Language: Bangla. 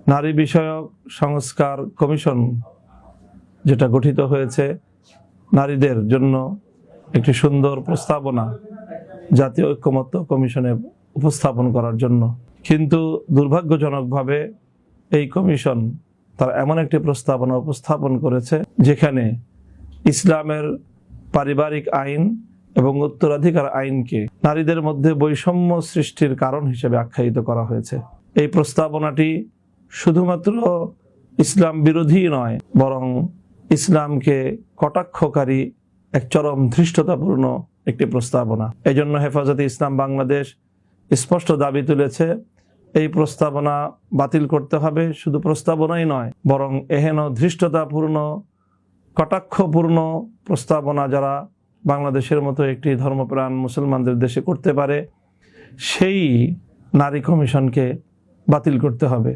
নারী বিষয়ক সংস্কার কমিশন যেটা গঠিত হয়েছে নারীদের জন্য একটি সুন্দর প্রস্তাবনা জাতীয় ঐক্যমত্য কমিশনে উপস্থাপন করার জন্য, কিন্তু দুর্ভাগ্যজনকভাবে এই কমিশন তারা এমন একটি প্রস্তাবনা উপস্থাপন করেছে যেখানে ইসলামের পারিবারিক আইন এবং উত্তরাধিকার আইনকে নারীদের মধ্যে বৈষম্য সৃষ্টির কারণ হিসেবে আখ্যায়িত করা হয়েছে। এই প্রস্তাবনাটি শুধুমাত্র ইসলাম বিরোধী নয়, বরং ইসলামকে কটাক্ষকারী এক চরম ধৃষ্টতাপূর্ণ একটি প্রস্তাবনা। এজন্য হেফাজতে ইসলাম বাংলাদেশ স্পষ্ট দাবি তুলেছে এই প্রস্তাবনা বাতিল করতে হবে। শুধু প্রস্তাবনাই নয়, বরং এহেন ধৃষ্টতাপূর্ণ কটাক্ষপূর্ণ প্রস্তাবনা যারা বাংলাদেশের মতো একটি ধর্মপ্রাণ মুসলমানদের দেশে করতে পারে, সেই নারী কমিশনকে বাতিল করতে হবে।